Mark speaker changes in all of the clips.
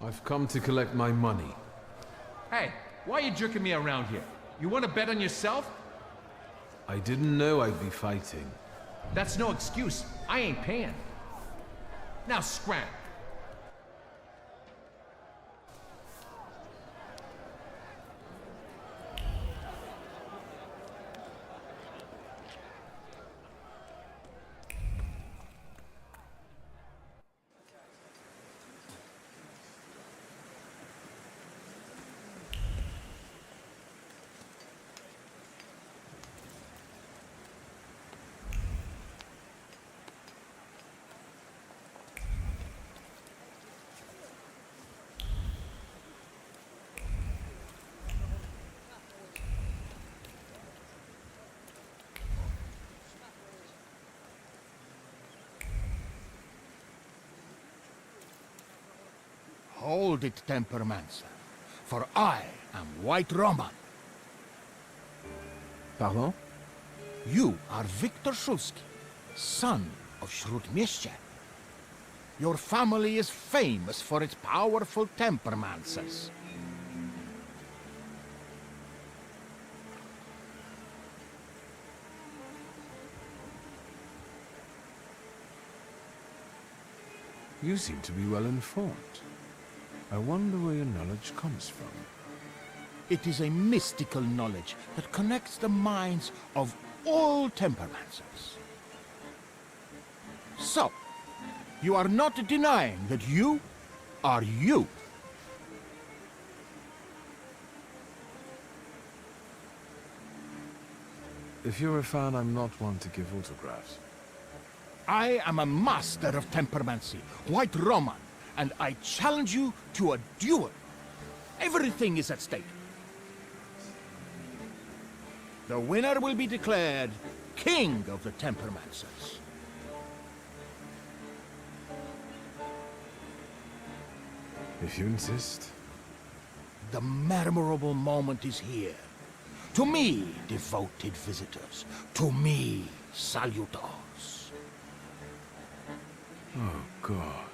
Speaker 1: I've come to collect my money.
Speaker 2: Hey, why are you jerking me around here? You want to bet on yourself?
Speaker 1: I didn't know I'd be fighting.
Speaker 2: That's no excuse. I ain't paying. Now scram.
Speaker 3: Hold it, Tempermancer, for I am White Roman.
Speaker 4: Pardon?
Speaker 3: You are Victor Szulski, son of Śródmieście. Your family is famous for its powerful Tempermancers.
Speaker 1: You seem to be well informed. I wonder where your knowledge comes from.
Speaker 3: It is a mystical knowledge that connects the minds of all Tempermancers. So, you are not denying that you are you.
Speaker 1: If you're a fan, I'm not one to give autographs.
Speaker 3: I am a master of Tempermancy, White Roman, and I challenge you to a duel. Everything is at stake. The winner will be declared King of the Tempermancers.
Speaker 1: If you insist.
Speaker 3: The memorable moment is here. To me, devoted visitors. To me, salutors.
Speaker 1: Oh, God.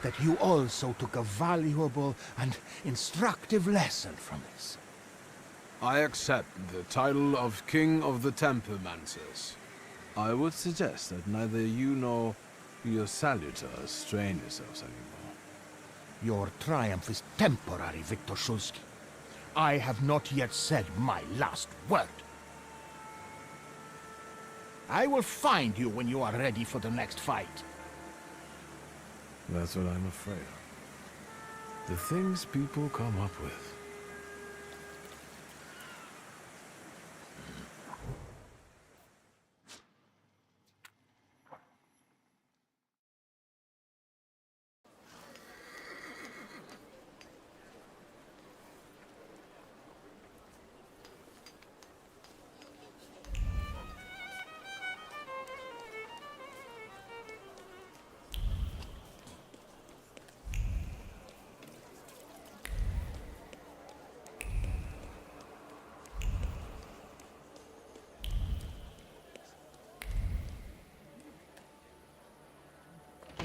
Speaker 3: that you also took a valuable and instructive lesson from this.
Speaker 1: I accept the title of King of the Tempermancers. I would suggest that neither you nor your salutors strain yourselves anymore.
Speaker 3: Your triumph is temporary, Victor Shulsky. I have not yet said my last word. I will find you when you are ready for the next fight.
Speaker 1: That's what I'm afraid of. The things people come up with.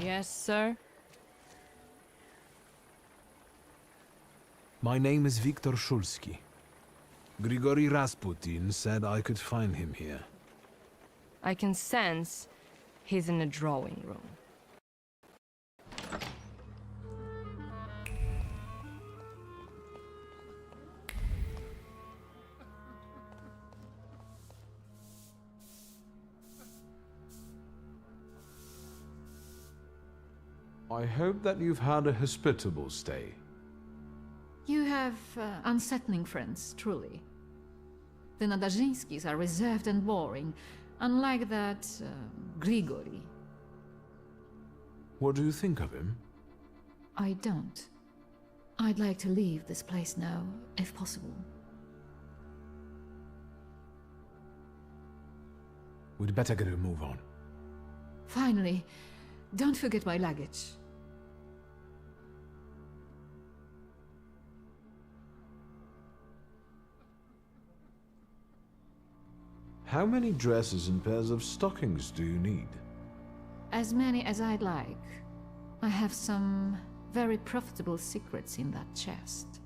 Speaker 4: Yes, sir?
Speaker 1: My name is Viktor Shulsky. Grigory Rasputin said I could find him here.
Speaker 4: I can sense he's in a drawing room.
Speaker 1: I hope that you've had a hospitable stay.
Speaker 5: You have unsettling friends, truly. The Nadazhinskis are reserved and boring, unlike that Grigory.
Speaker 1: What do you think of him?
Speaker 5: I don't. I'd like to leave this place now, if possible.
Speaker 1: We'd better get a move on.
Speaker 5: Finally, don't forget my luggage.
Speaker 1: How many dresses and pairs of stockings do you need?
Speaker 5: As many as I'd like. I have some very profitable secrets in that chest.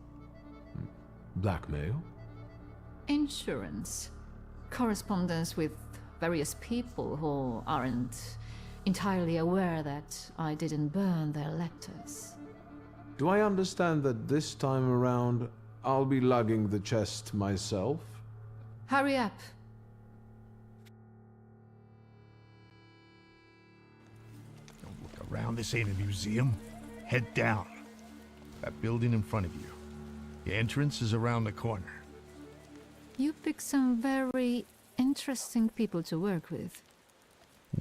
Speaker 1: Blackmail?
Speaker 5: Insurance. Correspondence with various people who aren't entirely aware that I didn't burn their letters.
Speaker 1: Do I understand that this time around I'll be lugging the chest myself?
Speaker 5: Hurry up.
Speaker 6: Don't look around. This ain't a museum. Head down. That building in front of you. The entrance is around the corner.
Speaker 5: You pick some very interesting people to work with.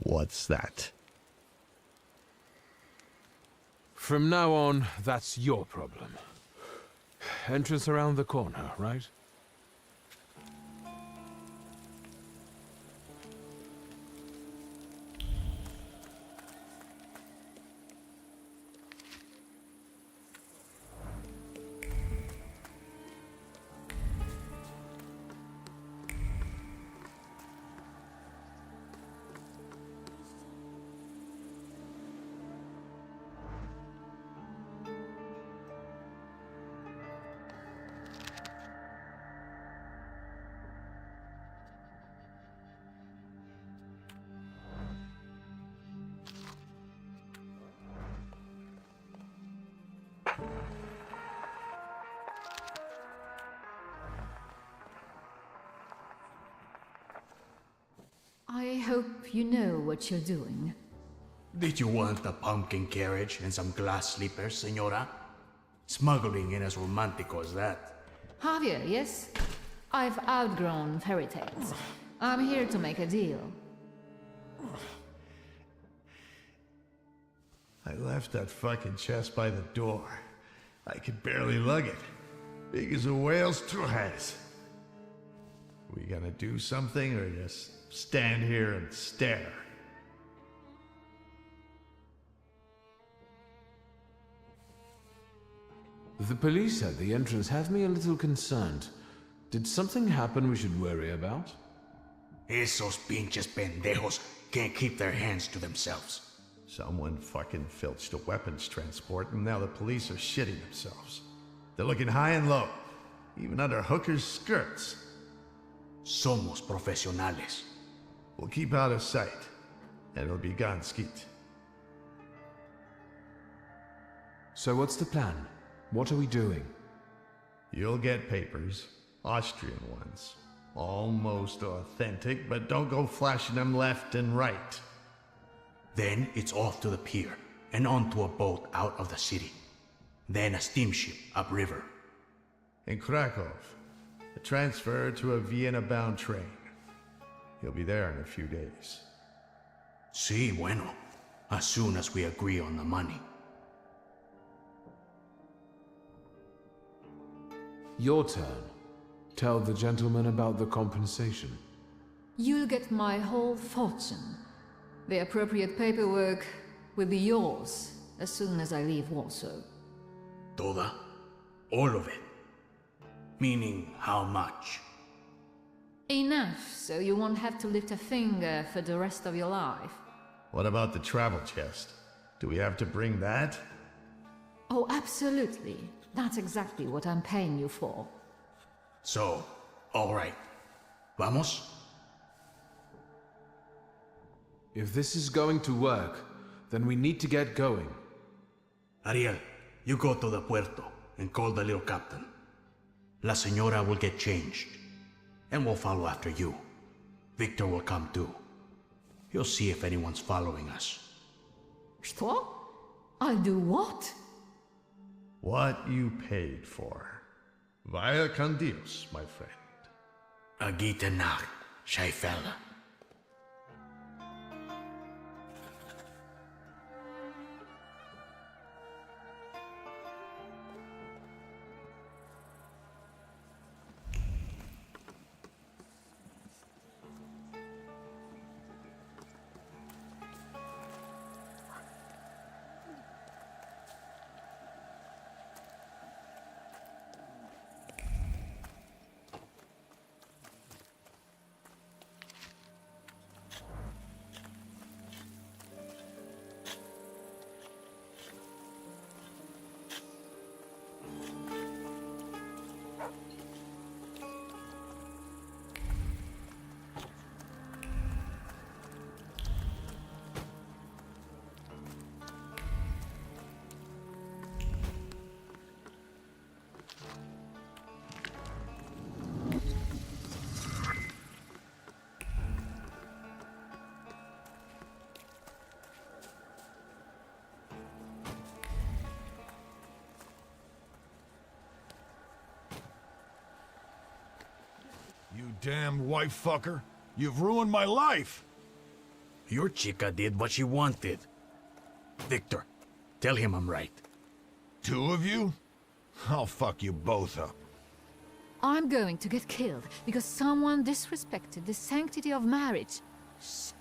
Speaker 6: What's that?
Speaker 1: From now on, that's your problem. Entrance around the corner, right?
Speaker 5: I hope you know what you're doing.
Speaker 7: Did you want a pumpkin carriage and some glass slippers, senora? Smuggling ain't as romantico as that.
Speaker 5: Javier, yes? I've outgrown fairy tales. I'm here to make a deal.
Speaker 6: I left that fucking chest by the door. I could barely lug it. Big as a whale's has. We gonna do something or just stand here and stare?
Speaker 1: The police at the entrance have me a little concerned. Did something happen we should worry about?
Speaker 7: Esos pinches pendejos can't keep their hands to themselves.
Speaker 6: Someone fucking filched a weapons transport, and now the police are shitting themselves. They're looking high and low, even under hookers' skirts.
Speaker 7: Somos profesionales.
Speaker 6: We'll keep out of sight, and it'll be gone skeet.
Speaker 1: So what's the plan? What are we doing?
Speaker 6: You'll get papers, Austrian ones. Almost authentic, but don't go flashing them left and right.
Speaker 7: Then it's off to the pier and onto a boat out of the city. Then a steamship upriver.
Speaker 6: In Krakow, a transfer to a Vienna-bound train. He'll be there in a few days.
Speaker 7: Sí, bueno. As soon as we agree on the money.
Speaker 1: Your turn. Tell the gentleman about the compensation.
Speaker 5: You'll get my whole fortune. The appropriate paperwork will be yours as soon as I leave Warsaw.
Speaker 7: Toda? All of it? Meaning how much?
Speaker 5: Enough, so you won't have to lift a finger for the rest of your life.
Speaker 6: What about the travel chest? Do we have to bring that?
Speaker 5: Oh, absolutely. That's exactly what I'm paying you for.
Speaker 7: So, all right. Vamos?
Speaker 1: If this is going to work, then we need to get going.
Speaker 7: Ariel, you go to the puerto and call the little captain. La señora will get changed, and we'll follow after you. Victor will come too. He'll see if anyone's following us.
Speaker 5: Что? I'll do what?
Speaker 6: What you paid for. Vaya con Dios, my friend.
Speaker 7: A gute Nacht, Scheifella.
Speaker 8: You damned wife fucker. You've ruined my life.
Speaker 7: Your chica did what she wanted. Victor, tell him I'm right.
Speaker 8: Two of you? I'll fuck you both up.
Speaker 5: I'm going to get killed because someone disrespected the sanctity of marriage. Shit.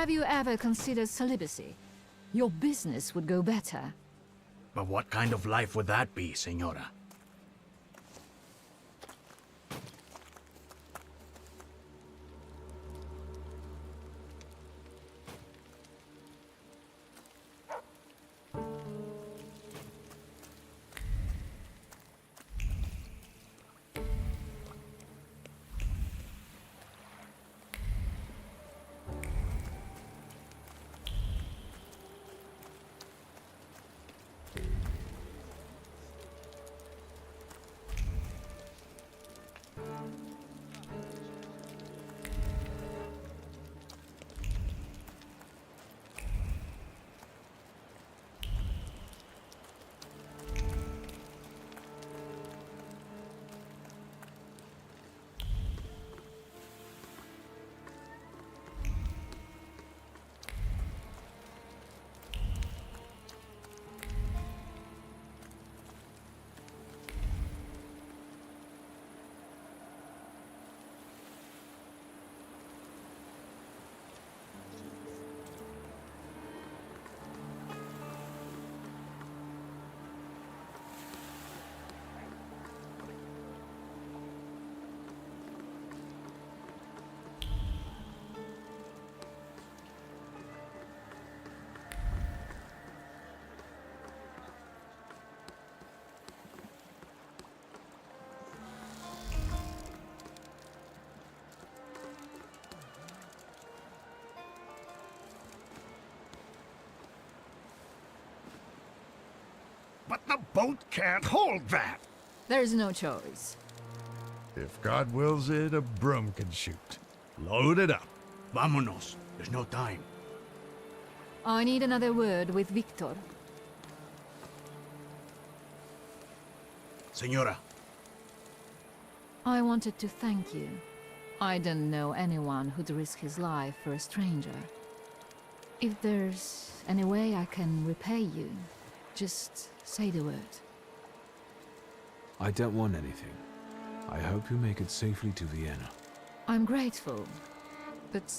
Speaker 5: Have you ever considered celibacy? Your business would go better.
Speaker 7: But what kind of life would that be, Senora?
Speaker 8: But the boat can't hold that.
Speaker 5: There's no choice.
Speaker 6: If God wills it, a broom can shoot. Load it up.
Speaker 7: Vámonos. There's no time.
Speaker 5: I need another word with Victor.
Speaker 7: Senora,
Speaker 5: I wanted to thank you. I don't know anyone who'd risk his life for a stranger. If there's any way I can repay you, just say the word.
Speaker 1: I don't want anything. I hope you make it safely to Vienna.
Speaker 5: I'm grateful, but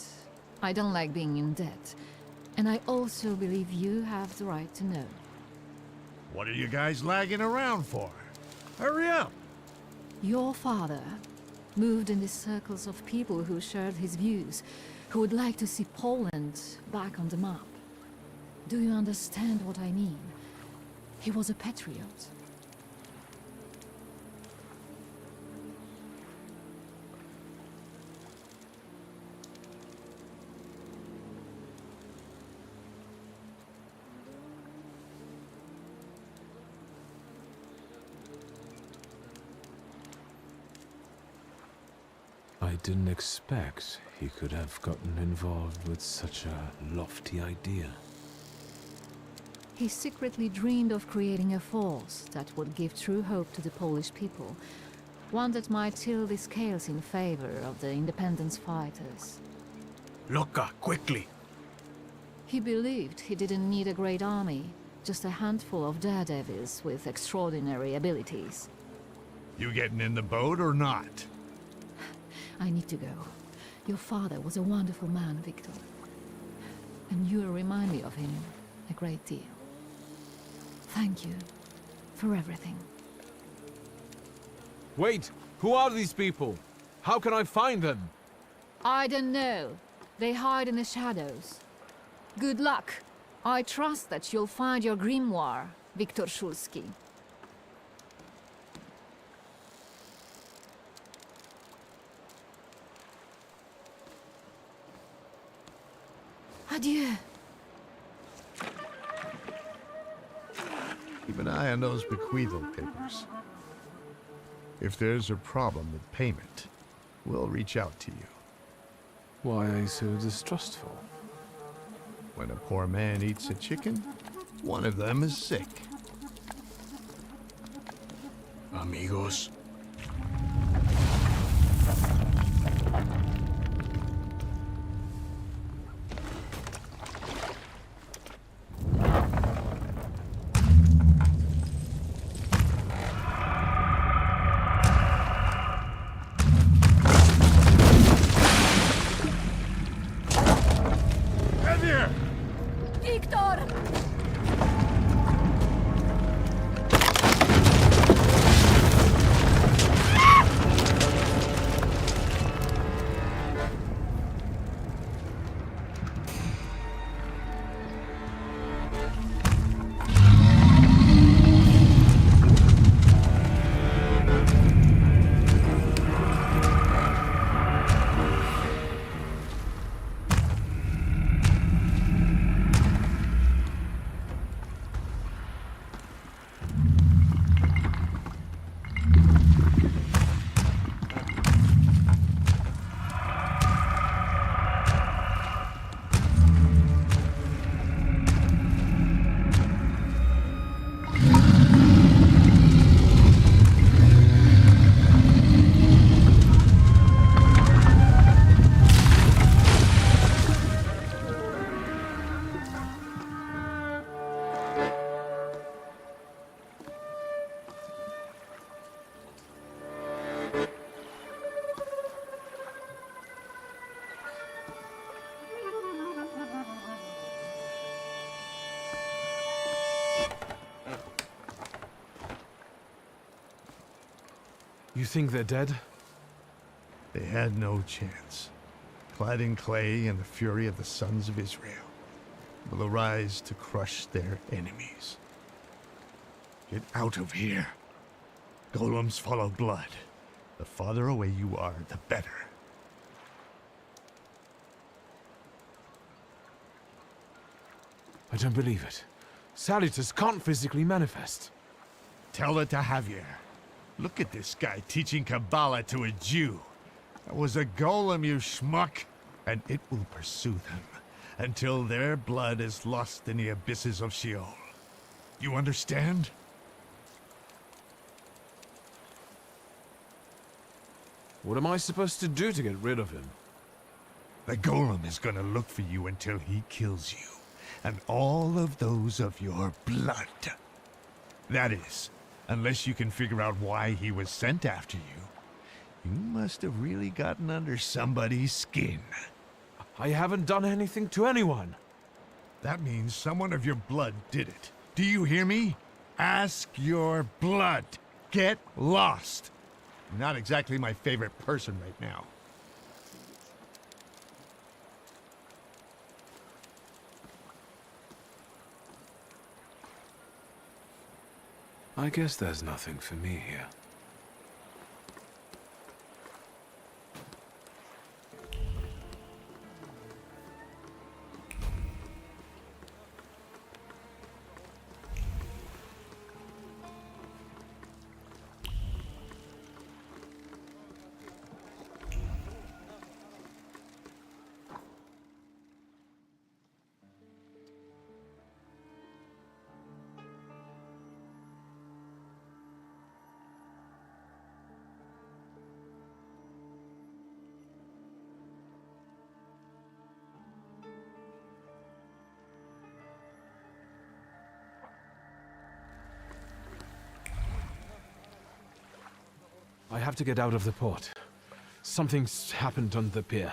Speaker 5: I don't like being in debt. And I also believe you have the right to know.
Speaker 6: What are you guys lagging around for? Hurry up!
Speaker 5: Your father moved in the circles of people who shared his views, who would like to see Poland back on the map. Do you understand what I mean? He was a patriot.
Speaker 1: didn't expect he could have gotten involved with such a lofty idea.
Speaker 5: He secretly dreamed of creating a force that would give true hope to the Polish people, one that might tilt the scales in favor of the independence fighters.
Speaker 7: Loca, quickly!
Speaker 5: He believed he didn't need a great army, just a handful of daredevils with extraordinary abilities.
Speaker 8: You getting in the boat or not?
Speaker 5: I need to go. Your father was a wonderful man, Victor. And you remind me of him a great deal. Thank you for everything.
Speaker 1: Wait! Who are these people? How can I find them?
Speaker 5: I don't know. They hide in the shadows. Good luck. I trust that you'll find your grimoire, Viktor Szulski. Adieu.
Speaker 6: Keep an eye on those bequeathal papers. If there's a problem with payment, we'll reach out to you.
Speaker 1: Why are you so distrustful?
Speaker 6: When a poor man eats a chicken, one of them is sick.
Speaker 7: Amigos.
Speaker 5: Victor!
Speaker 1: You think they're dead?
Speaker 6: They had no chance. Clad in clay and the fury of the sons of Israel will arise to crush their enemies. Get out of here. Golems follow blood. The farther away you are, the better.
Speaker 1: I don't believe it. Salutars can't physically manifest.
Speaker 6: Tell it to Javier. Look at this guy teaching Kabbalah to a Jew. That was a golem, you schmuck. And it will pursue them until their blood is lost in the abysses of Sheol. You understand?
Speaker 1: What am I supposed to do to get rid of him?
Speaker 6: The golem is gonna look for you until he kills you. And all of those of your blood. That is, unless you can figure out why he was sent after you. You must have really gotten under somebody's skin.
Speaker 1: I haven't done anything to anyone.
Speaker 6: That means someone of your blood did it. Do you hear me? Ask your blood. Get lost. You're not exactly my favorite person right now.
Speaker 1: I guess there's nothing for me here. I have to get out of the port. Something's happened on the pier.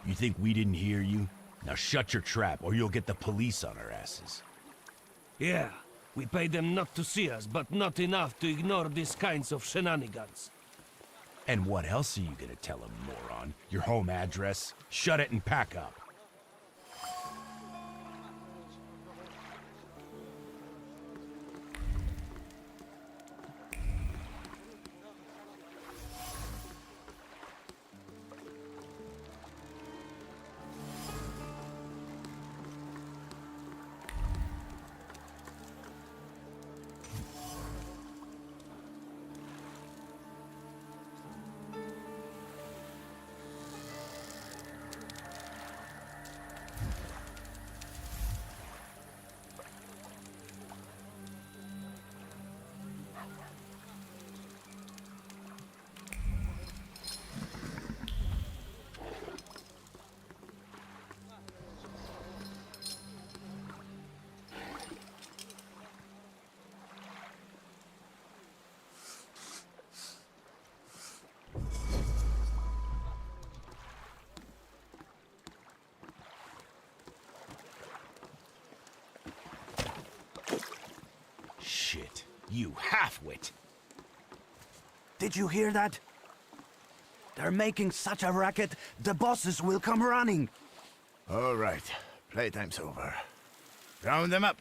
Speaker 9: You think we didn't hear you? Now shut your trap, or you'll get the police on our asses.
Speaker 10: Yeah, we pay them not to see us, but not enough to ignore these kinds of shenanigans.
Speaker 9: And what else are you gonna tell them, moron? Your home address? Shut it and pack up. Shit, you halfwit!
Speaker 11: Did you hear that? They're making such a racket, the bosses will come running.
Speaker 3: All right, playtime's over. Round them up.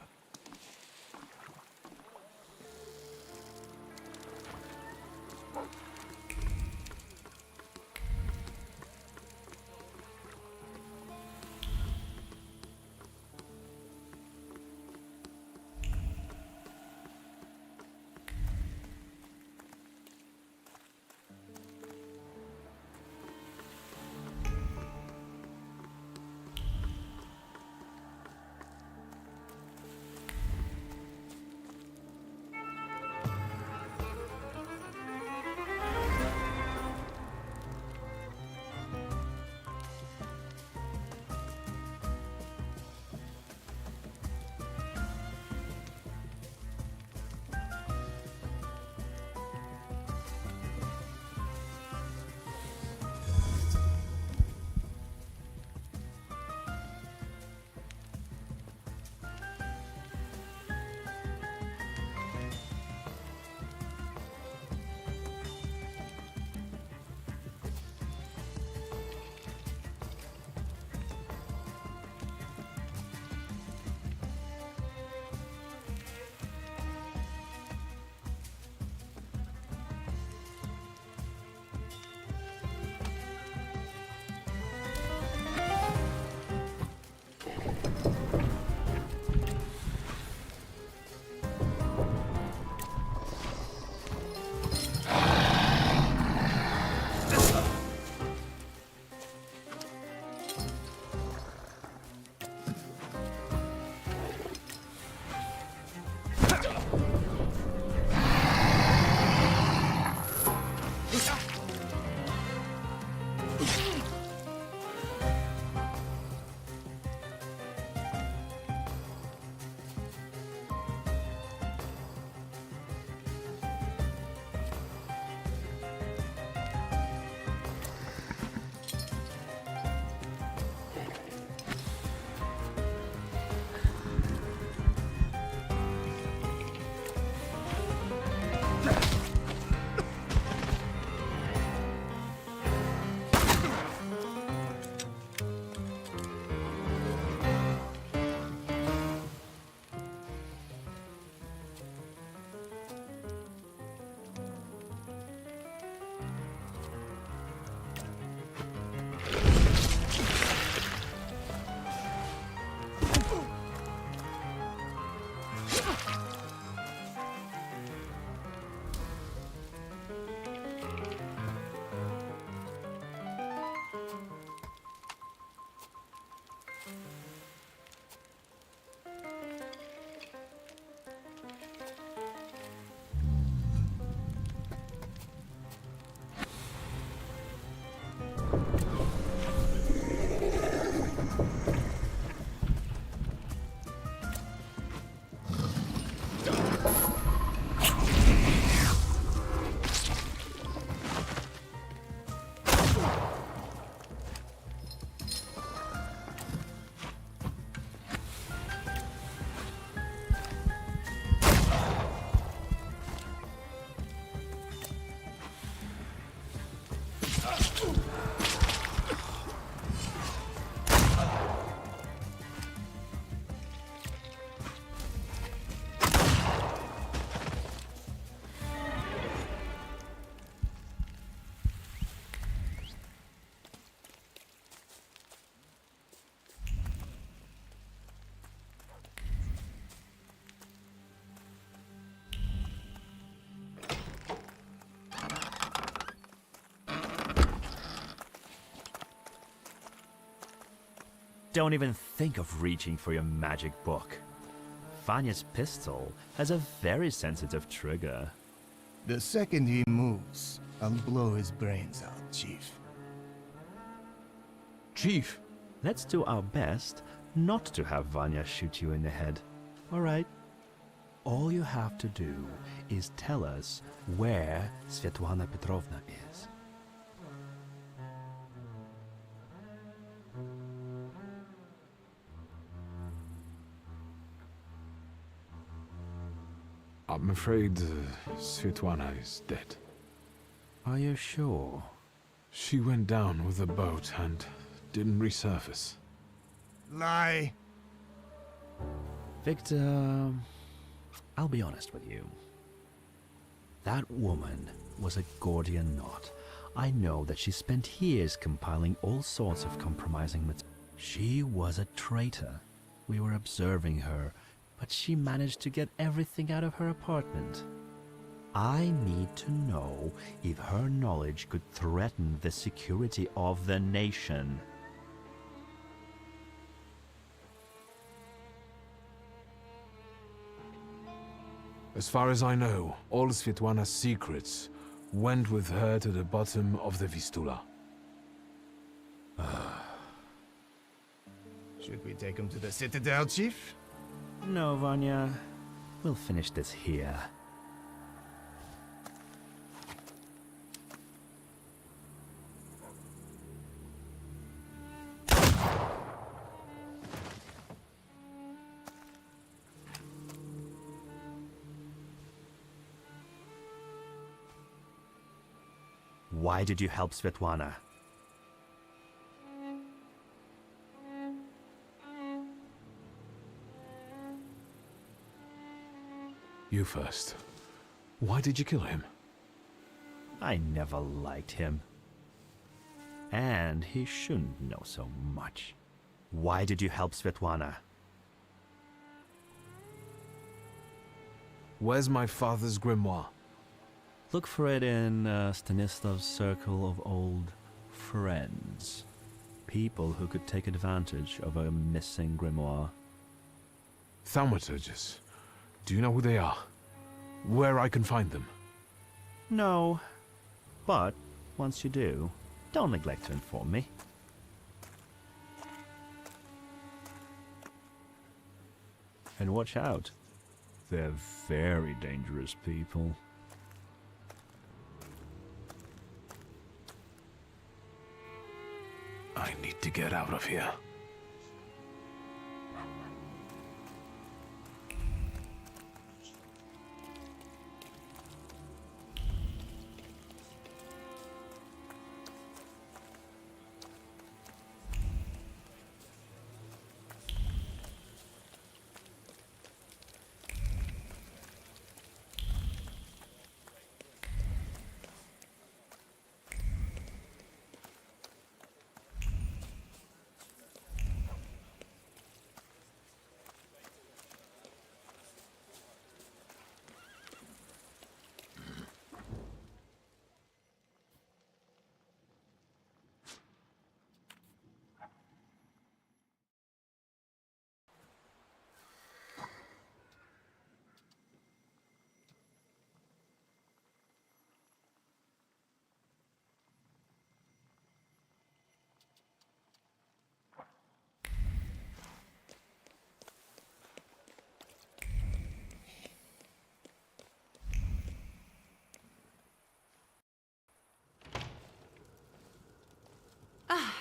Speaker 12: Don't even think of reaching for your magic book. Vanya's pistol has a very sensitive trigger.
Speaker 13: The second he moves, I'll blow his brains out, Chief.
Speaker 1: Chief!
Speaker 12: Let's do our best not to have Vanya shoot you in the head. Alright? All you have to do is tell us where Svetlana Petrovna is.
Speaker 1: I'm afraid Svetlana is dead.
Speaker 12: Are you sure?
Speaker 1: She went down with the boat and didn't resurface.
Speaker 13: Lie!
Speaker 12: Victor, I'll be honest with you. That woman was a Gordian knot. I know that she spent years compiling all sorts of compromising material. She was a traitor. We were observing her, but she managed to get everything out of her apartment. I need to know if her knowledge could threaten the security of the nation.
Speaker 1: As far as I know, all Svetlana's secrets went with her to the bottom of the Vistula.
Speaker 13: Should we take him to the Citadel, Chief?
Speaker 12: No, Vanya. We'll finish this here. Why did you help Svetlana?
Speaker 1: You first. Why did you kill him?
Speaker 12: I never liked him. And he shouldn't know so much. Why did you help Svetlana?
Speaker 1: Where's my father's grimoire?
Speaker 12: Look for it in Stanislav's circle of old friends. People who could take advantage of a missing grimoire.
Speaker 1: Thaumaturges. Do you know who they are? Where I can find them?
Speaker 12: No. But, once you do, don't neglect to inform me. And watch out. They're very dangerous people.
Speaker 1: I need to get out of here.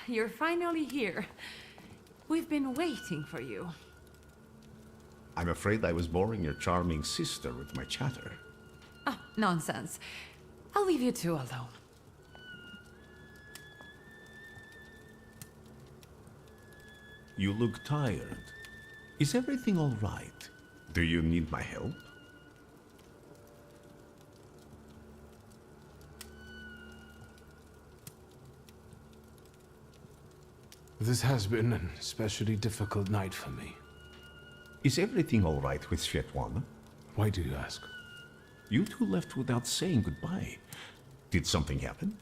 Speaker 14: You're finally here. We've been waiting for you.
Speaker 15: I'm afraid I was boring your charming sister with my chatter.
Speaker 14: Oh, nonsense. I'll leave you two alone.
Speaker 15: You look tired. Is everything all right? Do you need my help?
Speaker 1: This has been an especially difficult night for me.
Speaker 15: Is everything all right with Svetlana?
Speaker 1: Why do you ask?
Speaker 15: You two left without saying goodbye. Did something happen?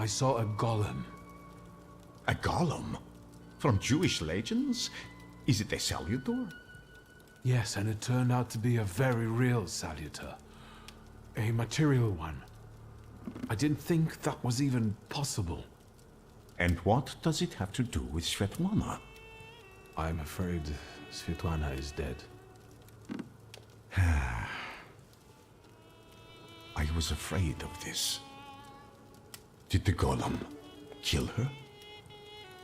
Speaker 1: I saw a golem.
Speaker 15: A golem? From Jewish legends? Is it a salutor?
Speaker 1: Yes, and it turned out to be a very real salutor. A material one. I didn't think that was even possible.
Speaker 15: And what does it have to do with Svetlana?
Speaker 1: I'm afraid Svetlana is dead.
Speaker 15: I was afraid of this. Did the golem kill her?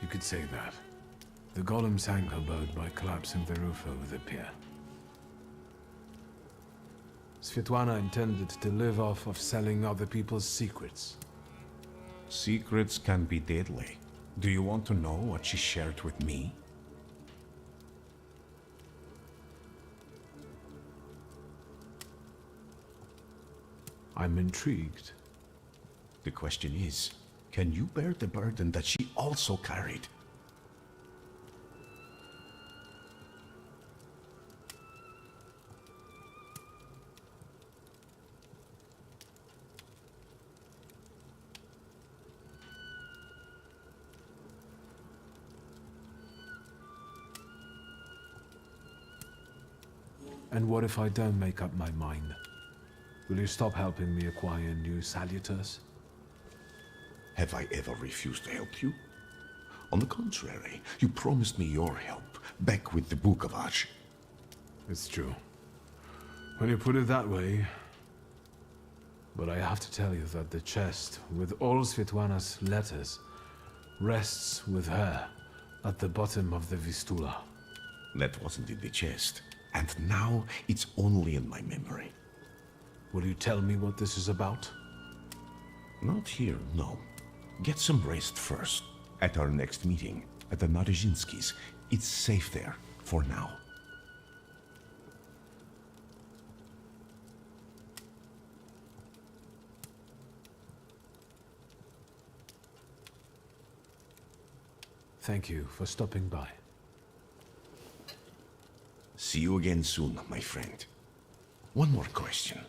Speaker 1: You could say that. The golem sank her boat by collapsing the roof over the pier. Svetlana intended to live off of selling other people's secrets.
Speaker 15: Secrets can be deadly. Do you want to know what she shared with me?
Speaker 1: I'm intrigued.
Speaker 15: The question is, can you bear the burden that she also carried?
Speaker 1: And what if I don't make up my mind? Will you stop helping me acquire new salutors?
Speaker 15: Have I ever refused to help you? On the contrary, you promised me your help, back with the Bukovage.
Speaker 1: It's true. When you put it that way... But I have to tell you that the chest with all Svetlana's letters rests with her at the bottom of the Vistula.
Speaker 15: That wasn't in the chest, and now it's only in my memory.
Speaker 1: Will you tell me what this is about?
Speaker 15: Not here, no. Get some rest first. At our next meeting, at the Narizhinskis. It's safe there, for now.
Speaker 1: Thank you for stopping by.
Speaker 15: See you again soon, my friend. One more question.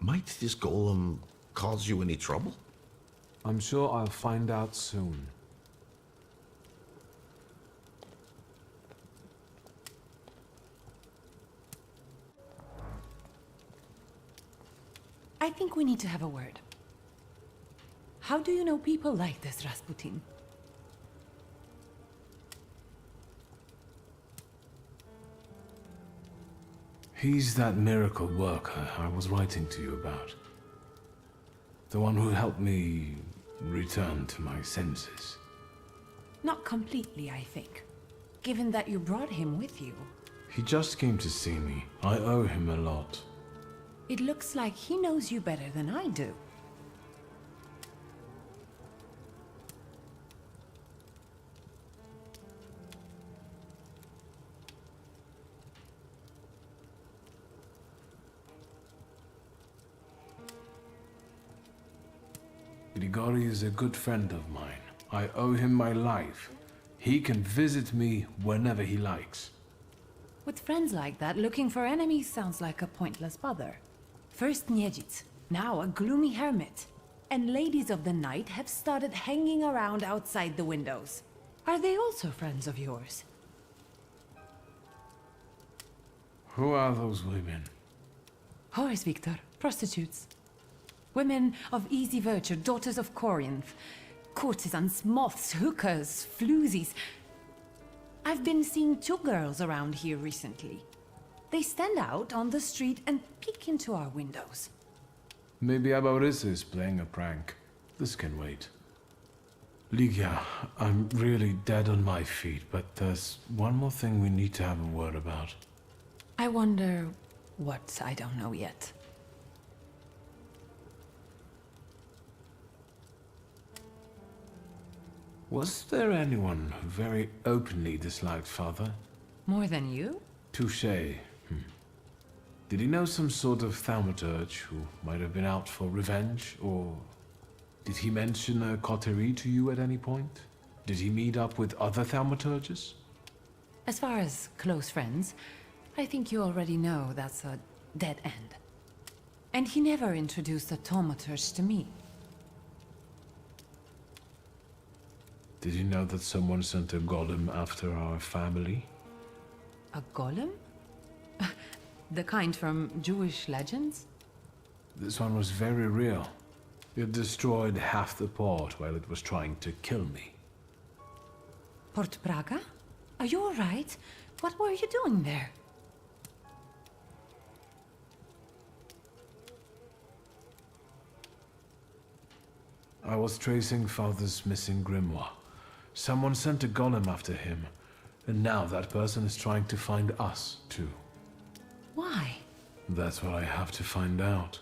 Speaker 15: Might this golem cause you any trouble?
Speaker 1: I'm sure I'll find out soon.
Speaker 14: I think we need to have a word. How do you know people like this, Rasputin?
Speaker 1: He's that miracle worker I was writing to you about. The one who helped me return to my senses.
Speaker 14: Not completely, I think. Given that you brought him with you.
Speaker 1: He just came to see me. I owe him a lot.
Speaker 14: It looks like he knows you better than I do.
Speaker 1: Grigori is a good friend of mine. I owe him my life. He can visit me whenever he likes.
Speaker 14: With friends like that, looking for enemies sounds like a pointless bother. First Niedzic, now a gloomy hermit. And ladies of the night have started hanging around outside the windows. Are they also friends of yours?
Speaker 1: Who are those women?
Speaker 14: Whores, Victor. Prostitutes. Women of easy virtue, daughters of Corinth. Courtesans, moths, hookers, floozies. I've been seeing 2 girls around here recently. They stand out on the street and peek into our windows.
Speaker 1: Maybe Abaurisa is playing a prank. This can wait. Ligia, I'm really dead on my feet, but there's one more thing we need to have a word about.
Speaker 14: I wonder what I don't know yet.
Speaker 1: Was there anyone who very openly disliked Father?
Speaker 14: More than you?
Speaker 1: Touché. Did he know some sort of Thaumaturge who might have been out for revenge, or did he mention a coterie to you at any point? Did he meet up with other Thaumaturges?
Speaker 14: As far as close friends, I think you already know that's a dead end. And he never introduced a Thaumaturge to me.
Speaker 1: Did you know that someone sent a golem after our family?
Speaker 14: A golem? The kind from Jewish legends?
Speaker 1: This one was very real. It destroyed half the port while it was trying to kill me.
Speaker 14: Port Praga? Are you alright? What were you doing there?
Speaker 1: I was tracing Father's missing grimoire. Someone sent a golem after him, and now that person is trying to find us, too.
Speaker 14: Why?
Speaker 1: That's what I have to find out.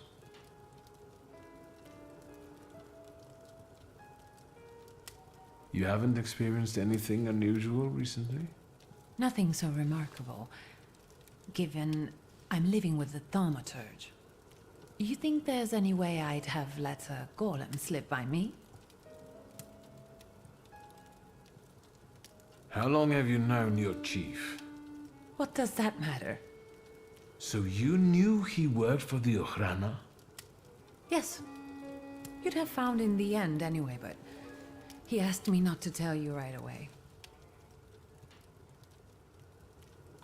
Speaker 1: You haven't experienced anything unusual recently?
Speaker 14: Nothing so remarkable, given I'm living with the Thaumaturge. You think there's any way I'd have let a golem slip by me?
Speaker 1: How long have you known your chief?
Speaker 14: What does that matter?
Speaker 1: So you knew he worked for the Ochrana?
Speaker 14: Yes. You'd have found in the end anyway, but he asked me not to tell you right away.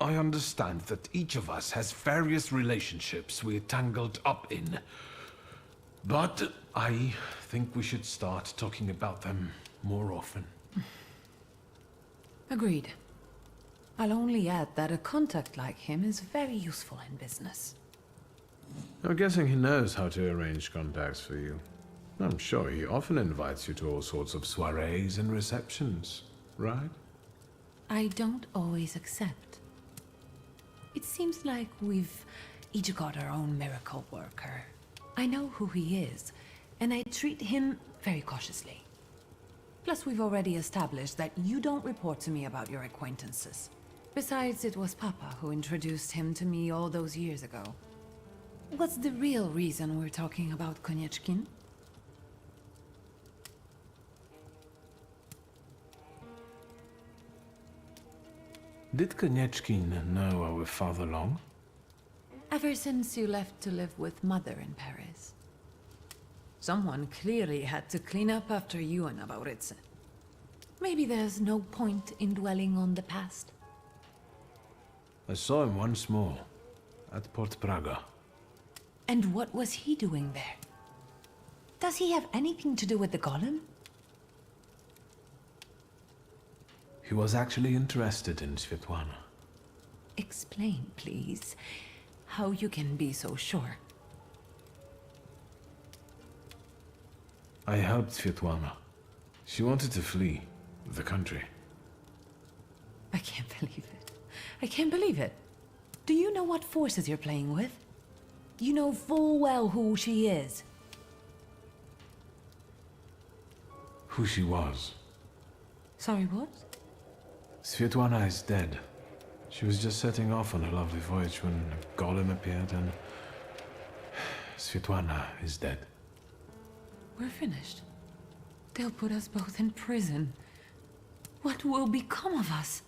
Speaker 1: I understand that each of us has various relationships we're tangled up in. But I think we should start talking about them more often.
Speaker 14: Agreed. I'll only add that a contact like him is very useful in business.
Speaker 1: I'm guessing he knows how to arrange contacts for you. I'm sure he often invites you to all sorts of soirees and receptions, right?
Speaker 14: I don't always accept. It seems like we've each got our own miracle worker. I know who he is, and I treat him very cautiously. Plus, we've already established that you don't report to me about your acquaintances. Besides, it was Papa who introduced him to me all those years ago. What's the real reason we're talking about Konieczkin?
Speaker 1: Did Konieczkin know our father long?
Speaker 14: Ever since you left to live with Mother in Paris. Someone clearly had to clean up after you and Abaurice. Maybe there's no point in dwelling on the past.
Speaker 1: I saw him once more, at Port Praga.
Speaker 14: And what was he doing there? Does he have anything to do with the golem?
Speaker 1: He was actually interested in Svetlana.
Speaker 14: Explain, please, how you can be so sure.
Speaker 1: I helped Svetlana. She wanted to flee the country.
Speaker 14: I can't believe it. I can't believe it. Do you know what forces you're playing with? You know full well who she is.
Speaker 1: Who she was.
Speaker 14: Sorry, what?
Speaker 1: Svetlana is dead. She was just setting off on a lovely voyage when a golem appeared and... Svetlana is dead.
Speaker 14: We're finished. They'll put us both in prison. What will become of us?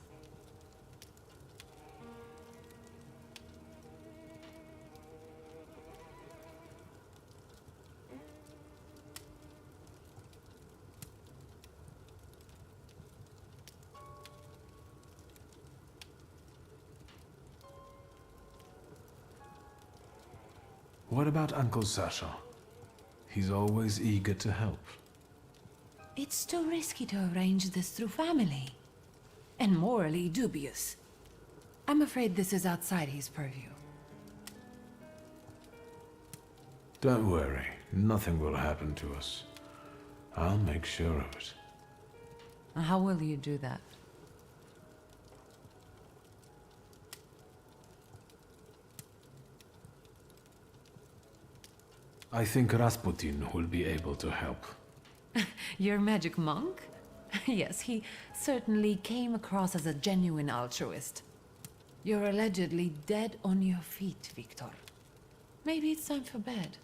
Speaker 1: What about Uncle Sasha? He's always eager to help.
Speaker 14: It's too risky to arrange this through family. And morally dubious. I'm afraid this is outside his purview.
Speaker 1: Don't worry, nothing will happen to us. I'll make sure of it.
Speaker 14: How will you do that?
Speaker 1: I think Rasputin will be able to help.
Speaker 14: Your magic monk? Yes, he certainly came across as a genuine altruist. You're allegedly dead on your feet, Victor. Maybe it's time for bed.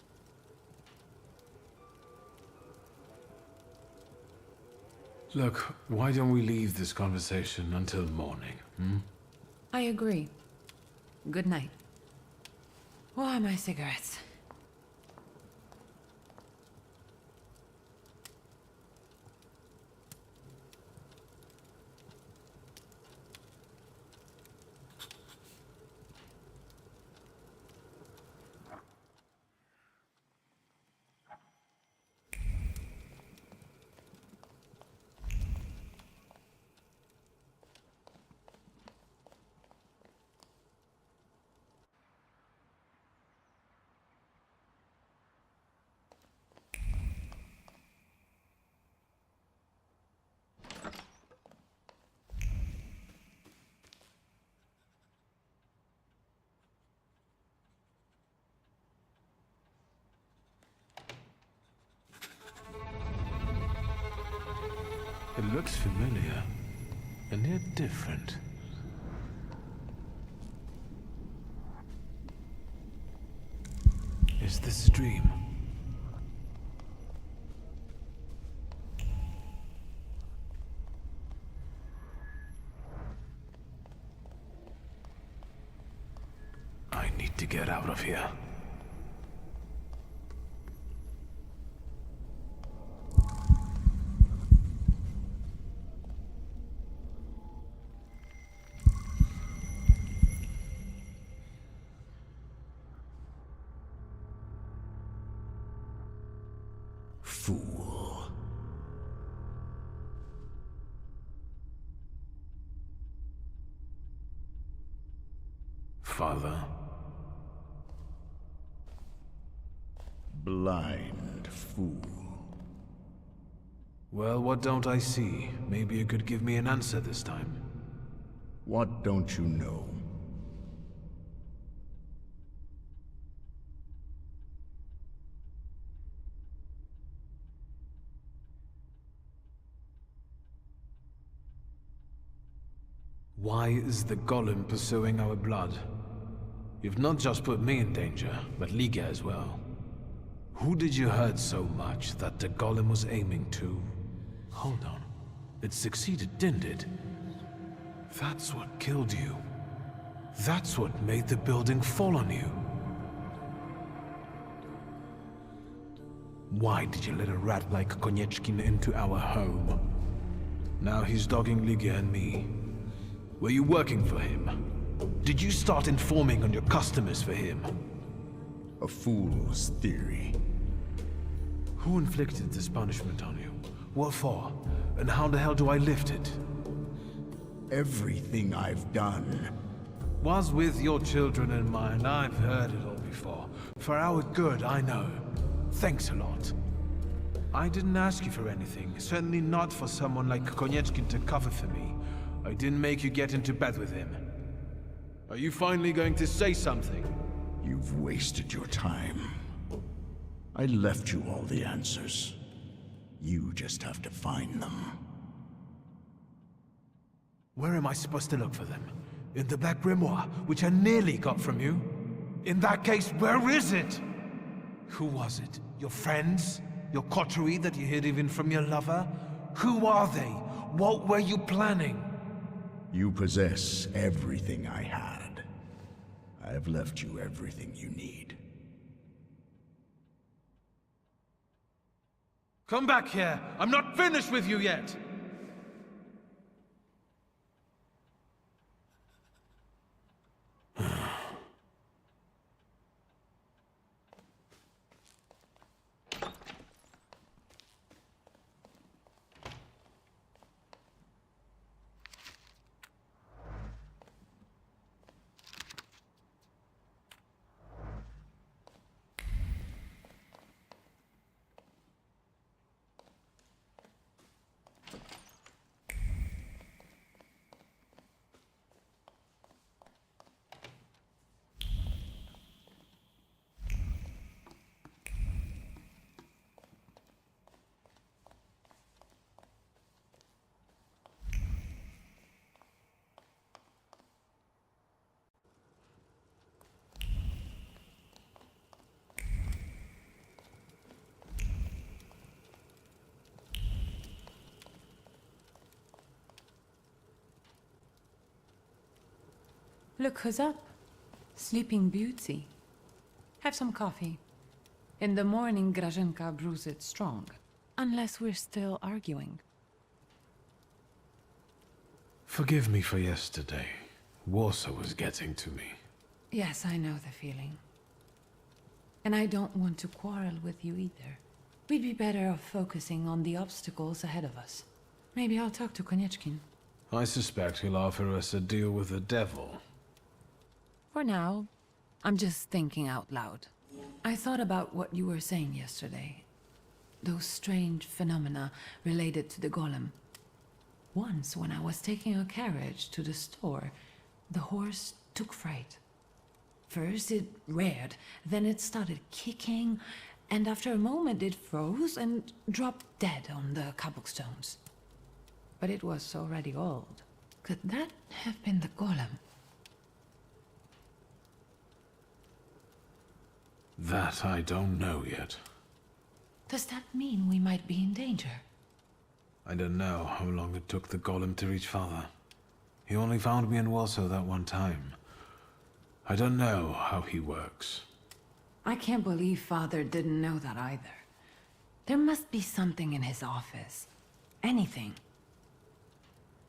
Speaker 1: Look, why don't we leave this conversation until morning, hmm?
Speaker 14: I agree. Good night. Where are my cigarettes?
Speaker 1: It looks familiar, and yet different. Is this a dream? I need to get out of here.
Speaker 15: Fool.
Speaker 1: Father.
Speaker 15: Blind fool.
Speaker 1: Well, what don't I see? Maybe you could give me an answer this time.
Speaker 15: What don't you know?
Speaker 1: Why is the golem pursuing our blood? You've not just put me in danger, but Liga as well. Who did you hurt so much that the golem was aiming to? Hold on. It succeeded, didn't it? That's what killed you. That's what made the building fall on you. Why did you let a rat like Konieczkin into our home? Now he's dogging Liga and me. Were you working for him? Did you start informing on your customers for him?
Speaker 15: A fool's theory.
Speaker 1: Who inflicted this punishment on you? What for? And how the hell do I lift it?
Speaker 15: Everything I've done
Speaker 1: was with your children in mind. I've heard it all before. For our good, I know. Thanks a lot. I didn't ask you for anything. Certainly not for someone like Konieczkin to cover for me. I didn't make you get into bed with him. Are you finally going to say something?
Speaker 15: You've wasted your time. I left you all the answers. You just have to find them.
Speaker 1: Where am I supposed to look for them? In the Black Grimoire, which I nearly got from you? In that case, where is it? Who was it? Your friends? Your coterie that you hid even from your lover? Who are they? What were you planning?
Speaker 15: You possess everything I had. I have left you everything you need.
Speaker 1: Come back here! I'm not finished with you yet!
Speaker 14: Look who's up. Sleeping Beauty. Have some coffee. In the morning, Grażynka brews it strong. Unless we're still arguing.
Speaker 1: Forgive me for yesterday. Warsaw was getting to me.
Speaker 14: Yes, I know the feeling. And I don't want to quarrel with you either. We'd be better off focusing on the obstacles ahead of us. Maybe I'll talk to Konieczkin.
Speaker 1: I suspect he'll offer us a deal with the devil.
Speaker 14: For now, I'm just thinking out loud. I thought about what you were saying yesterday. Those strange phenomena related to the golem. Once, when I was taking a carriage to the store, the horse took fright. First it reared, then it started kicking, and after a moment it froze and dropped dead on the cobblestones. but it was already old. Could that have been the golem?
Speaker 1: That I don't know yet.
Speaker 14: Does that mean we might be in danger?
Speaker 1: I don't know how long it took the golem to reach Father. He only found me in Warsaw that one time. I don't know how he works.
Speaker 14: I can't believe Father didn't know that either. There must be something in his office. Anything.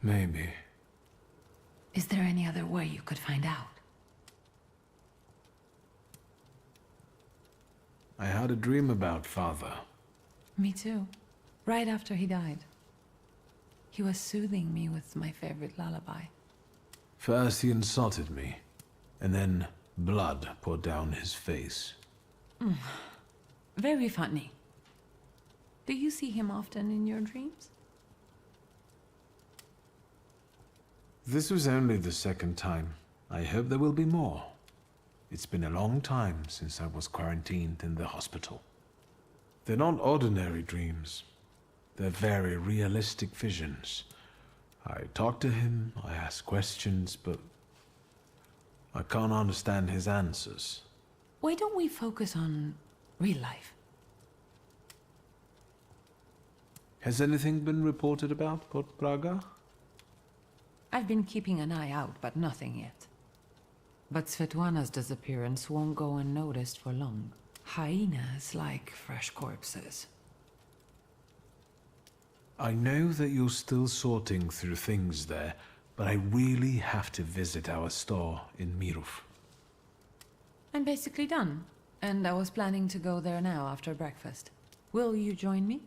Speaker 1: Maybe.
Speaker 14: Is there any other way you could find out?
Speaker 1: I had a dream about Father.
Speaker 14: Me too. Right after he died. He was soothing me with my favorite lullaby.
Speaker 1: First he insulted me, and then blood poured down his face.
Speaker 14: Very funny. Do you see him often in your dreams?
Speaker 1: This was only the second time. I hope there will be more. It's been a long time since I was quarantined in the hospital. They're not ordinary dreams. They're very realistic visions. I talk to him, I ask questions, but I can't understand his answers.
Speaker 14: Why don't we focus on real life?
Speaker 1: Has anything been reported about Port Praga?
Speaker 14: I've been keeping an eye out, but nothing yet. But Svetlana's disappearance won't go unnoticed for long. Hyenas like fresh corpses.
Speaker 1: I know that you're still sorting through things there, but I really have to visit our store in Mirów.
Speaker 14: I'm basically done, and I was planning to go there now after breakfast. Will you join me?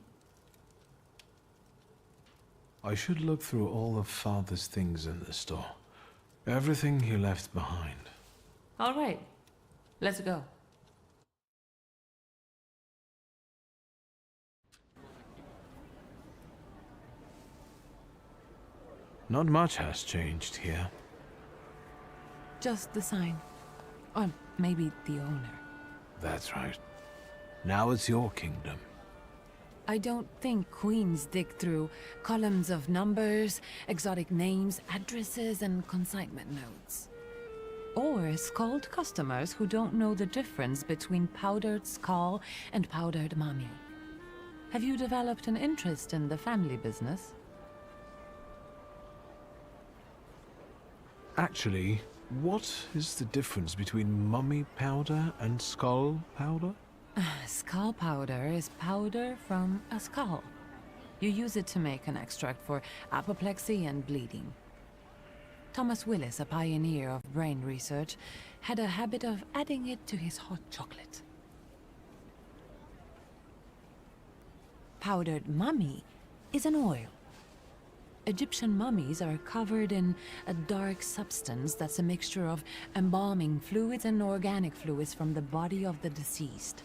Speaker 1: I should look through all of Father's things in the store. Everything he left behind.
Speaker 14: All right, let's go.
Speaker 1: Not much has changed here.
Speaker 14: Just the sign. Or maybe the owner.
Speaker 1: That's right. Now it's your kingdom.
Speaker 14: I don't think queens dig through columns of numbers, exotic names, addresses, and consignment notes. Or scold customers who don't know the difference between powdered skull and powdered mummy. Have you developed an interest in the family business?
Speaker 1: Actually, what is the difference between mummy powder and skull powder?
Speaker 14: Skull powder is powder from a skull. You use it to make an extract for apoplexy and bleeding. Thomas Willis, a pioneer of brain research, had a habit of adding it to his hot chocolate. Powdered mummy is an oil. Egyptian mummies are covered in a dark substance that's a mixture of embalming fluids and organic fluids from the body of the deceased.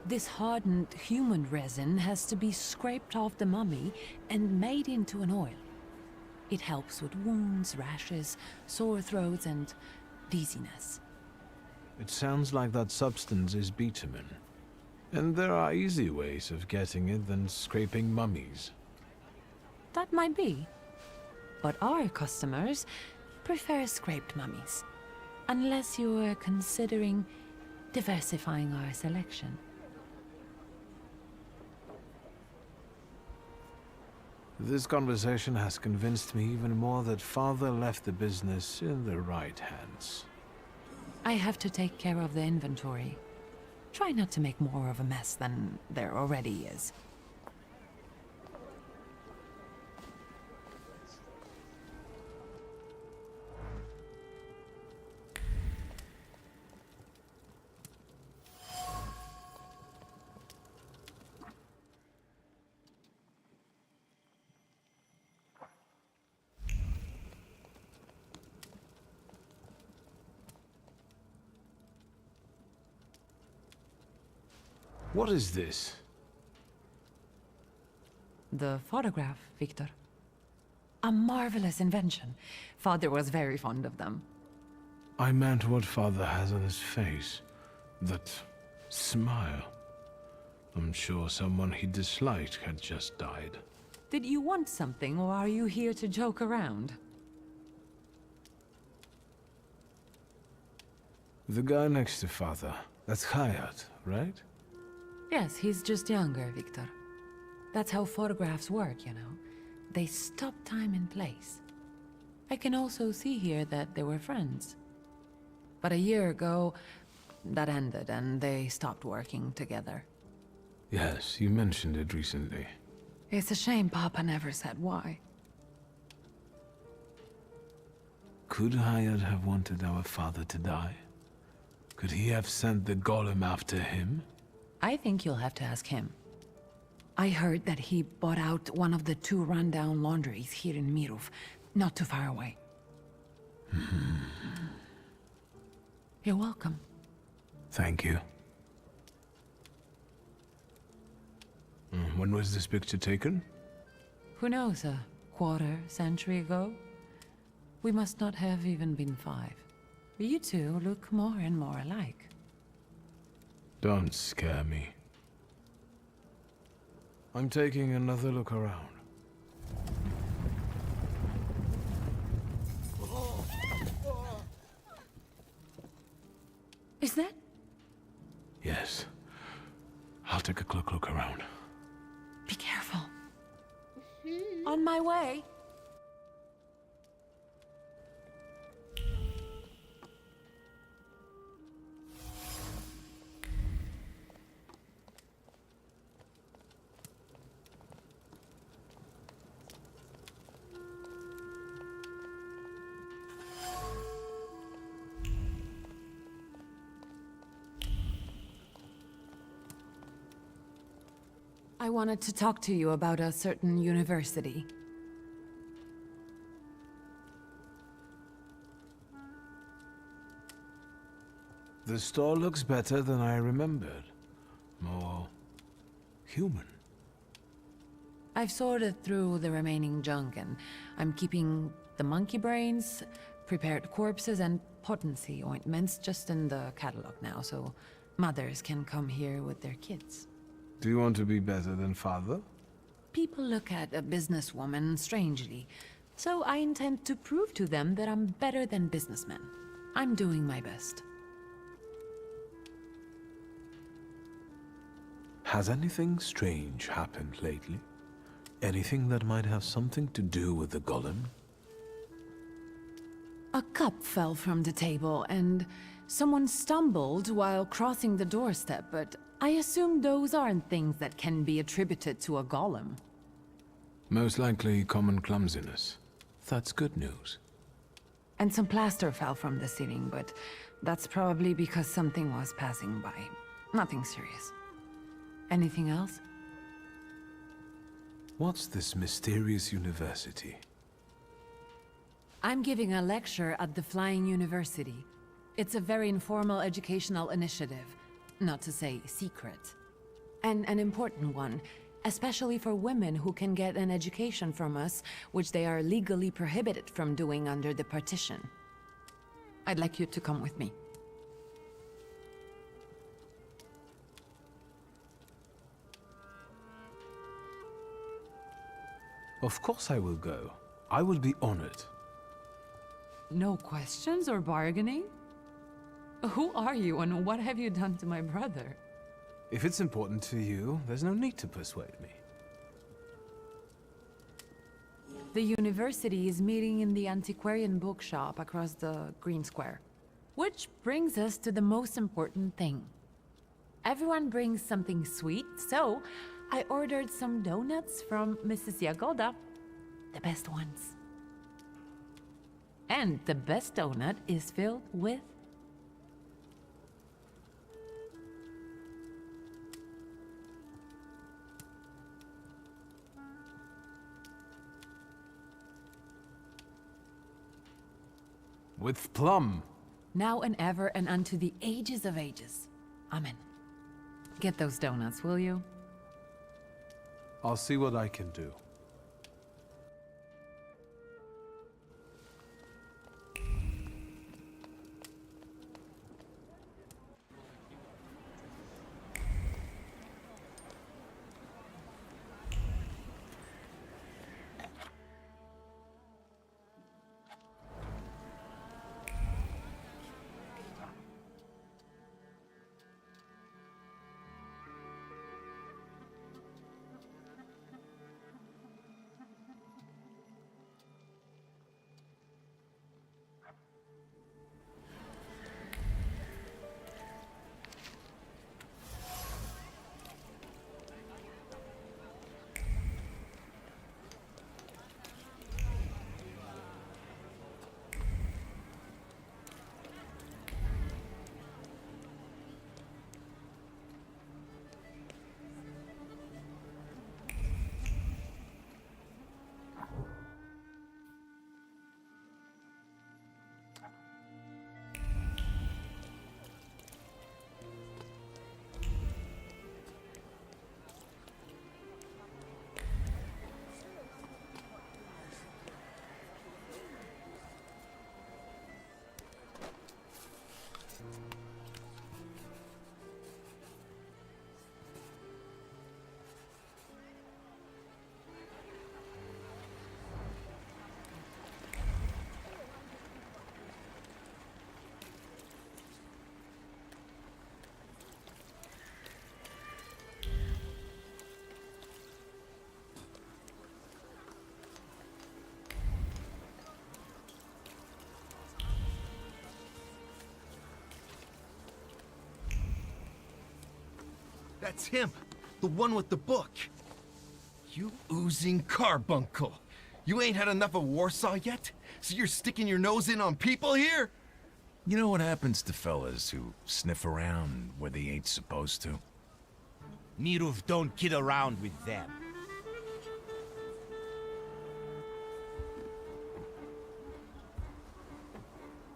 Speaker 14: This hardened human resin has to be scraped off the mummy and made into an oil. It helps with wounds, rashes, sore throats, and dizziness.
Speaker 1: It sounds like that substance is bitumen. And there are easy ways of getting it than scraping mummies.
Speaker 14: That might be. But our customers prefer scraped mummies. Unless you're considering diversifying our selection.
Speaker 1: This conversation has convinced me even more that Father left the business in the right hands.
Speaker 14: I have to take care of the inventory. Try not to make more of a mess than there already is.
Speaker 1: What is this?
Speaker 14: The photograph, Victor. A marvelous invention. Father was very fond of them.
Speaker 1: I meant what Father has on his face. That smile. I'm sure someone he disliked had just died.
Speaker 14: Did you want something, or are you here to joke around?
Speaker 1: The guy next to Father, that's Hayat, right?
Speaker 14: Yes, he's just younger, Victor. That's how photographs work, you know. They stop time and place. I can also see here that they were friends. But a year ago, that ended and they stopped working together.
Speaker 1: Yes, you mentioned it recently.
Speaker 14: It's a shame Papa never said why.
Speaker 1: Could Hayat have wanted our father to die? Could he have sent the golem after him?
Speaker 14: I think you'll have to ask him. I heard that he bought out one of the 2 rundown laundries here in Mirov, not too far away. You're welcome.
Speaker 1: Thank you. When was this picture taken?
Speaker 14: Who knows, a quarter century ago? We must not have even been 5. You two look more and more alike.
Speaker 1: Don't scare me. I'm taking another look around.
Speaker 14: Is that?
Speaker 1: Yes. I'll take a quick look around.
Speaker 14: Be careful. On my way. I wanted to talk to you about a certain university.
Speaker 1: The store looks better than I remembered. More human.
Speaker 14: I've sorted through the remaining junk and I'm keeping the monkey brains, prepared corpses, and potency ointments just in the catalog now, so mothers can come here with their kids.
Speaker 1: Do you want to be better than Father?
Speaker 14: People look at a businesswoman strangely, so I intend to prove to them that I'm better than businessmen. I'm doing my best.
Speaker 1: Has anything strange happened lately? Anything that might have something to do with the golem?
Speaker 14: A cup fell from the table and someone stumbled while crossing the doorstep, but I assume those aren't things that can be attributed to a golem.
Speaker 1: Most likely common clumsiness. That's good news.
Speaker 14: And some plaster fell from the ceiling, but that's probably because something was passing by. Nothing serious. Anything else?
Speaker 1: What's this mysterious university?
Speaker 14: I'm giving a lecture at the Flying University. It's a very informal educational initiative. Not to say secret. And an important one, especially for women who can get an education from us, which they are legally prohibited from doing under the partition. I'd like you to come with me.
Speaker 1: Of course I will go. I will be honored.
Speaker 14: No questions or bargaining? Who are you and what have you done to my brother?
Speaker 1: If it's important to you, there's no need to persuade me.
Speaker 14: The university is meeting in the antiquarian bookshop across the Green Square. Which brings us to the most important thing. Everyone brings something sweet, so I ordered some donuts from Mrs. Yagoda. The best ones. And the best donut is filled with
Speaker 1: plum.
Speaker 14: now and ever and unto the ages of ages. Amen. Get those donuts, will you?
Speaker 1: I'll see what I can do.
Speaker 16: That's him. The one with the book. You oozing carbuncle. You ain't had enough of Warsaw yet? So you're sticking your nose in on people here?
Speaker 17: You know what happens to fellas who sniff around where they ain't supposed to?
Speaker 9: Mirov don't kid around with them.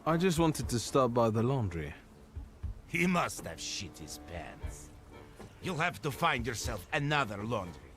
Speaker 1: I just wanted to stop by the laundry.
Speaker 9: He must have shit his pants. You'll have to find yourself another laundry.